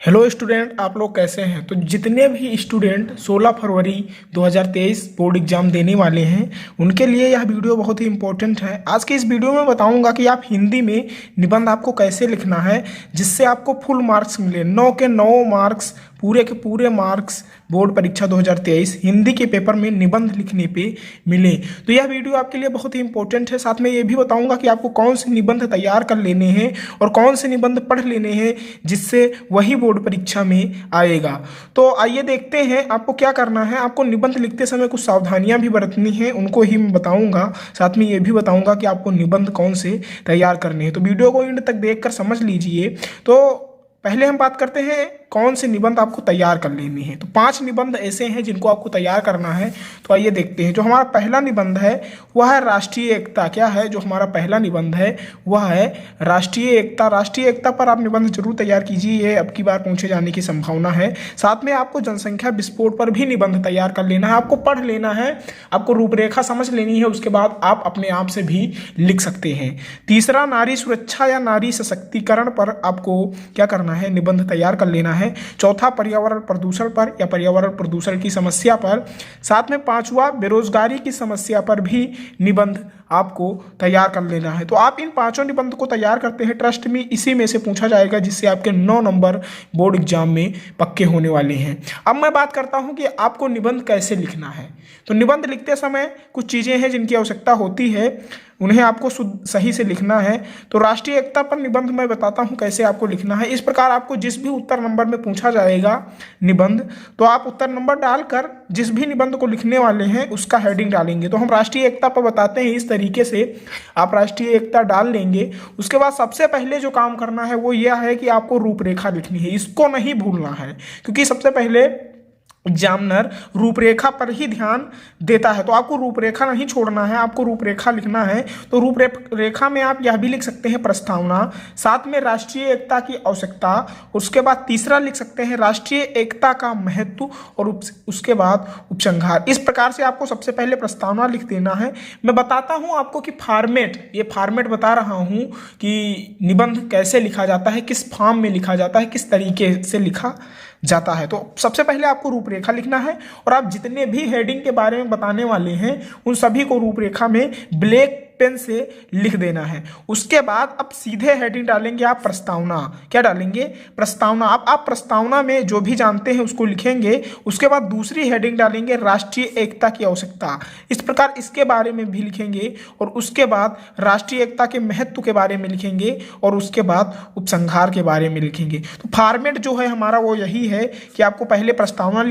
Hello student, आप लोग कैसे हैं। तो जितने भी स्टूडेंट 16 फरवरी 2023 बोर्ड एग्जाम देने वाले हैं उनके लिए यह वीडियो बहुत ही इंपॉर्टेंट है। आज की इस वीडियो में बताऊंगा कि आप हिंदी में निबंध आपको कैसे लिखना है जिससे आपको फुल मार्क्स मिले। 9 के 9 मार्क्स, पूरे के पूरे मार्क्स बोर्ड परीक्षा 2023 हिंदी के पेपर में निबंध लिखने पे मिले। तो यह वीडियो आपके लिए बहुत ही इंपॉर्टेंट है। साथ में ये भी बताऊंगा कि आपको कौन से निबंध तैयार कर लेने हैं और कौन से निबंध पढ़ लेने हैं जिससे वही बोर्ड परीक्षा में आएगा। तो आइए देखते हैं आपको क्या करना है। आपको निबंध लिखते समय कुछ सावधानियां भी बरतनी हैं, उनको ही मैं बताऊंगा। साथ में ये भी बताऊंगा कि आपको निबंध कौन से तैयार करने हैं। तो वीडियो को एंड तक देखकर समझ लीजिए। तो पहले हम बात करते हैं कौन से निबंध आपको तैयार कर लेने हैं। तो 5 निबंध ऐसे हैं जिनको आपको तैयार करना है। तो आइए देखते हैं। जो हमारा पहला निबंध है वह है राष्ट्रीय एकता। क्या है जो हमारा पहला निबंध है वह है राष्ट्रीय एकता। राष्ट्रीय एकता पर आप निबंध जरूर तैयार कीजिए, ये अब की बार पूछे जाने की संभावना है। साथ में आपको जनसंख्या विस्फोट पर भी निबंध तैयार कर लेना है। आपको पढ़ लेना है, आपको रूपरेखा समझ लेनी है, उसके बाद आप अपने आप से भी लिख सकते हैं। तीसरा, नारी सुरक्षा या नारी सशक्तिकरण पर आपको क्या करना है, निबंध तैयार कर लेना है। चौथा, पर्यावरण प्रदूषण पर या पर्यावरण प्रदूषण की समस्या पर। साथ में 5वां, बेरोजगारी की समस्या पर भी निबंध आपको तैयार कर लेना है। तो आप इन 5 निबंध को तैयार करते हैं, ट्रस्ट में इसी में से पूछा जाएगा जिससे आपके 9 नंबर बोर्ड एग्जाम में पक्के होने वाले हैं। अब मैं बात करता हूं कि आपको निबंध कैसे लिखना है। तो निबंध लिखते समय कुछ चीजें हैं जिनकी आवश्यकता होती है, उन्हें आपको सही से लिखना है। तो राष्ट्रीय एकता पर निबंध मैं बताता हूं कैसे आपको लिखना है। इस प्रकार आपको जिस भी उत्तर नंबर में पूछा जाएगा निबंध, तो आप उत्तर नंबर डालकर जिस भी निबंध को लिखने वाले हैं उसका हेडिंग डालेंगे। तो हम राष्ट्रीय एकता पर बताते हैं इस तरीके से आप राष्ट्रीय एकता डाल लेंगे। उसके बाद सबसे पहले जो काम करना है वो यह है कि आपको रूपरेखा लिखनी है। इसको नहीं भूलना है क्योंकि सबसे पहले एग्जामिनर रूपरेखा पर ही ध्यान देता है। तो आपको रूपरेखा नहीं छोड़ना है, आपको रूपरेखा लिखना है। तो रूपरेखा में आप यह भी लिख सकते हैं प्रस्तावना, साथ में राष्ट्रीय एकता की आवश्यकता, उसके बाद तीसरा लिख सकते हैं राष्ट्रीय एकता का महत्व और उसके बाद उपसंहार। इस प्रकार से आपको सबसे पहले प्रस्तावना लिख देना है। मैं बताता हूं आपको कि फॉर्मेट, ये फॉर्मेट बता रहा हूं कि निबंध कैसे लिखा जाता है, किस फॉर्म में लिखा जाता है, किस तरीके से लिखा जाता है। तो सबसे पहले आपको रूपरेखा लिखना है और आप जितने भी हेडिंग के बारे में बताने वाले हैं उन सभी को रूपरेखा में ब्लैक पेन से लिख देना है। उसके बाद अब सीधे हेडिंग डालेंगे आप प्रस्तावना। क्या डालेंगे? प्रस्तावना। आप प्रस्तावना में जो भी जानते हैं उसको लिखेंगे। उसके बाद दूसरी हेडिंग डालेंगे राष्ट्रीय एकता की आवश्यकता। इस प्रकार इसके बारे में भी लिखेंगे और उसके बाद राष्ट्रीय एकता के महत्व के बारे में लिखेंगे और उसके बाद उपसंहार के बारे में लिखेंगे। तो फॉर्मेट जो है हमारा वो यही है कि आपको पहले प्रस्तावना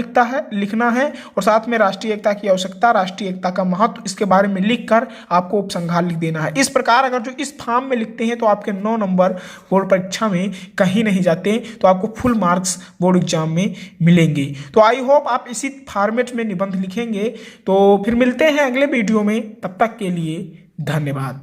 लिखना है और साथ में राष्ट्रीय एकता की आवश्यकता, राष्ट्रीय एकता का महत्व, इसके बारे में लिखकर आपको उपसंहार लिख देना है। इस प्रकार अगर जो इस फॉर्म में लिखते हैं तो आपके 9 नंबर बोर्ड परीक्षा में कहीं नहीं जाते, तो आपको फुल मार्क्स बोर्ड एग्जाम में मिलेंगे। तो आई होप आप इसी फॉर्मेट में निबंध लिखेंगे। तो फिर मिलते हैं अगले वीडियो में, तब तक के लिए धन्यवाद।